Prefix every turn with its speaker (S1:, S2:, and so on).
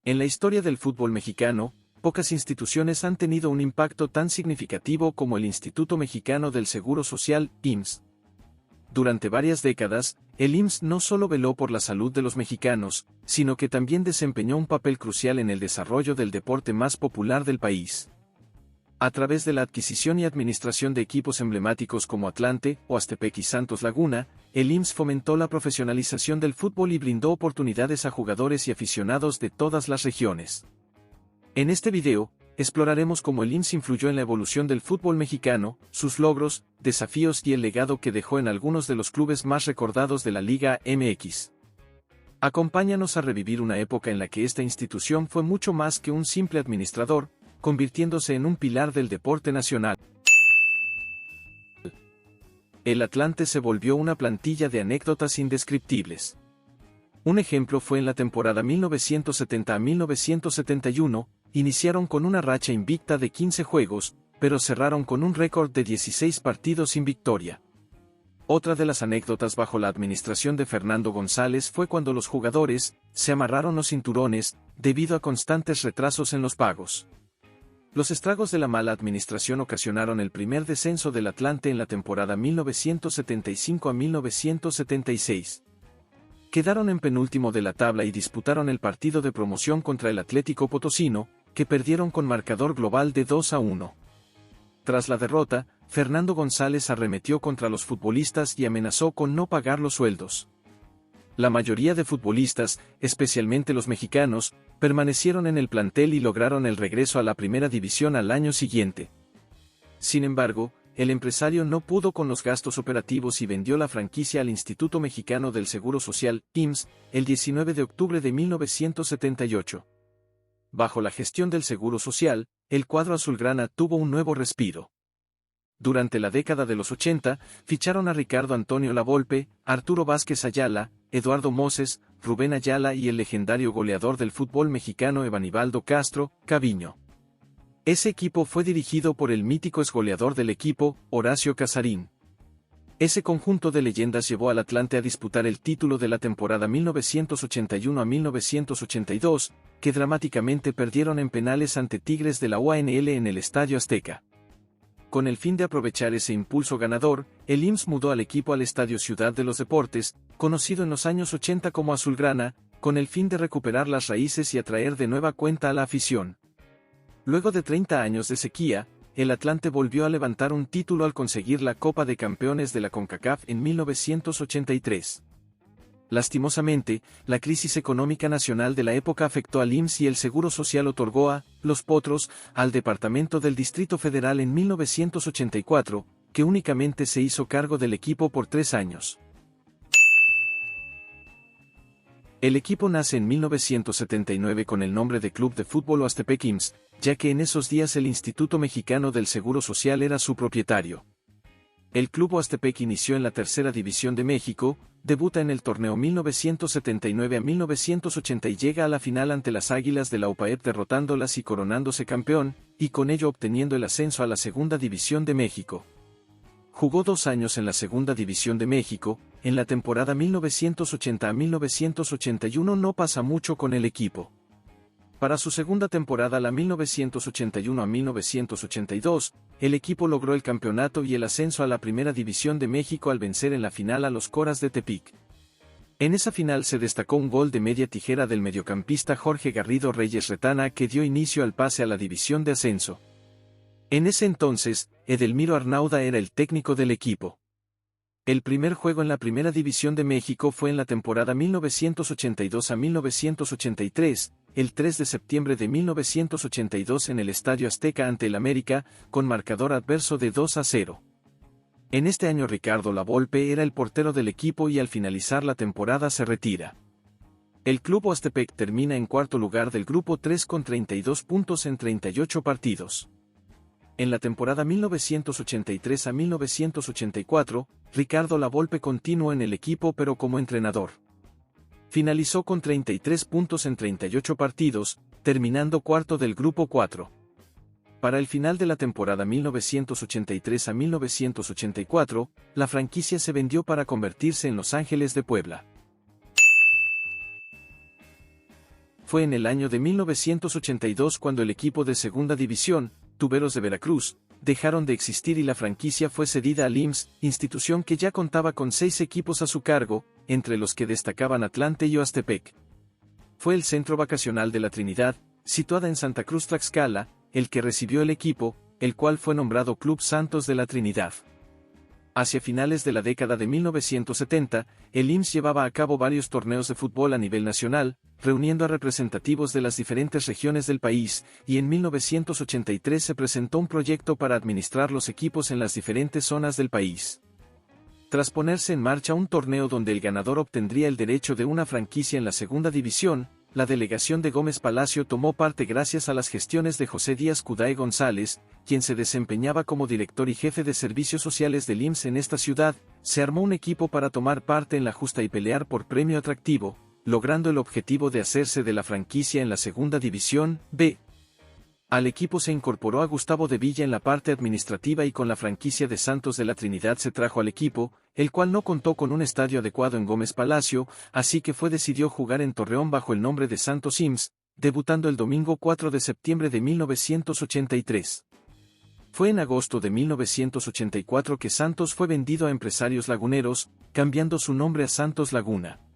S1: En la historia del fútbol mexicano, pocas instituciones han tenido un impacto tan significativo como el Instituto Mexicano del Seguro Social, IMSS. Durante varias décadas, el IMSS no solo veló por la salud de los mexicanos, sino que también desempeñó un papel crucial en el desarrollo del deporte más popular del país. A través de la adquisición y administración de equipos emblemáticos como Atlante, Oastepec y Santos Laguna, el IMSS fomentó la profesionalización del fútbol y brindó oportunidades a jugadores y aficionados de todas las regiones. En este video, exploraremos cómo el IMSS influyó en la evolución del fútbol mexicano, sus logros, desafíos y el legado que dejó en algunos de los clubes más recordados de la Liga MX. Acompáñanos a revivir una época en la que esta institución fue mucho más que un simple administrador, convirtiéndose en un pilar del deporte nacional. El Atlante se volvió una plantilla de anécdotas indescriptibles. Un ejemplo fue en la temporada 1970 a 1971, iniciaron con una racha invicta de 15 juegos, pero cerraron con un récord de 16 partidos sin victoria. Otra de las anécdotas bajo la administración de Fernando González fue cuando los jugadores se amarraron los cinturones, debido a constantes retrasos en los pagos. Los estragos de la mala administración ocasionaron el primer descenso del Atlante en la temporada 1975 a 1976. Quedaron en penúltimo de la tabla y disputaron el partido de promoción contra el Atlético Potosino, que perdieron con marcador global de 2-1. Tras la derrota, Fernando González arremetió contra los futbolistas y amenazó con no pagar los sueldos. La mayoría de futbolistas, especialmente los mexicanos, permanecieron en el plantel y lograron el regreso a la primera división al año siguiente. Sin embargo, el empresario no pudo con los gastos operativos y vendió la franquicia al Instituto Mexicano del Seguro Social, IMSS, el 19 de octubre de 1978. Bajo la gestión del Seguro Social, el cuadro azulgrana tuvo un nuevo respiro. Durante la década de los 80, ficharon a Ricardo Antonio Lavolpe, Arturo Vázquez Ayala, Eduardo Moses, Rubén Ayala y el legendario goleador del fútbol mexicano Evanibaldo Castro, Caviño. Ese equipo fue dirigido por el mítico exgoleador del equipo, Horacio Casarín. Ese conjunto de leyendas llevó al Atlante a disputar el título de la temporada 1981 a 1982, que dramáticamente perdieron en penales ante Tigres de la UANL en el Estadio Azteca. Con el fin de aprovechar ese impulso ganador, el IMSS mudó al equipo al Estadio Ciudad de los Deportes, conocido en los años 80 como Azulgrana, con el fin de recuperar las raíces y atraer de nueva cuenta a la afición. Luego de 30 años de sequía, el Atlante volvió a levantar un título al conseguir la Copa de Campeones de la CONCACAF en 1983. Lastimosamente, la crisis económica nacional de la época afectó al IMSS y el Seguro Social otorgó a Los Potros al Departamento del Distrito Federal en 1984, que únicamente se hizo cargo del equipo por 3 años. El equipo nace en 1979 con el nombre de Club de Fútbol Oastepec IMSS, ya que en esos días el Instituto Mexicano del Seguro Social era su propietario. El Club Oastepec inició en la Tercera División de México, debuta en el torneo 1979 a 1980 y llega a la final ante las Águilas de la UPAEP derrotándolas y coronándose campeón, y con ello obteniendo el ascenso a la Segunda División de México. Jugó 2 años en la Segunda División de México, en la temporada 1980 a 1981 no pasa mucho con el equipo. Para su segunda temporada, la 1981 a 1982, el equipo logró el campeonato y el ascenso a la Primera División de México al vencer en la final a los Coras de Tepic. En esa final se destacó un gol de media tijera del mediocampista Jorge Garrido Reyes Retana que dio inicio al pase a la división de ascenso. En ese entonces, Edelmiro Arnauda era el técnico del equipo. El primer juego en la Primera División de México fue en la temporada 1982 a 1983, el 3 de septiembre de 1982 en el Estadio Azteca ante el América, con marcador adverso de 2-0. En este año Ricardo Lavolpe era el portero del equipo y al finalizar la temporada se retira. El Club Oastepec termina en cuarto lugar del Grupo 3 con 32 puntos en 38 partidos. En la temporada 1983 a 1984, Ricardo Lavolpe continuó en el equipo pero como entrenador. Finalizó con 33 puntos en 38 partidos, terminando cuarto del Grupo 4. Para el final de la temporada 1983 a 1984, la franquicia se vendió para convertirse en Los Ángeles de Puebla. fue en el año de 1982 cuando el equipo de Segunda División, Tuberos de Veracruz, dejaron de existir y la franquicia fue cedida al IMSS, institución que ya contaba con 6 equipos a su cargo, entre los que destacaban Atlante y Oastepec. Fue el centro vacacional de la Trinidad, situada en Santa Cruz Tlaxcala, el que recibió el equipo, el cual fue nombrado Club Santos de la Trinidad. Hacia finales de la década de 1970, el IMSS llevaba a cabo varios torneos de fútbol a nivel nacional, reuniendo a representativos de las diferentes regiones del país, y en 1983 se presentó un proyecto para administrar los equipos en las diferentes zonas del país. Tras ponerse en marcha un torneo donde el ganador obtendría el derecho de una franquicia en la segunda división, la delegación de Gómez Palacio tomó parte gracias a las gestiones de José Díaz Cuday González, quien se desempeñaba como director y jefe de servicios sociales del IMSS en esta ciudad. Se armó un equipo para tomar parte en la justa y pelear por premio atractivo, logrando el objetivo de hacerse de la franquicia en la segunda división B. Al equipo se incorporó a Gustavo de Villa en la parte administrativa y con la franquicia de Santos de la Trinidad se trajo al equipo, el cual no contó con un estadio adecuado en Gómez Palacio, así que decidió jugar en Torreón bajo el nombre de Santos IMSS, debutando el domingo 4 de septiembre de 1983. Fue en agosto de 1984 que Santos fue vendido a Empresarios Laguneros, cambiando su nombre a Santos Laguna.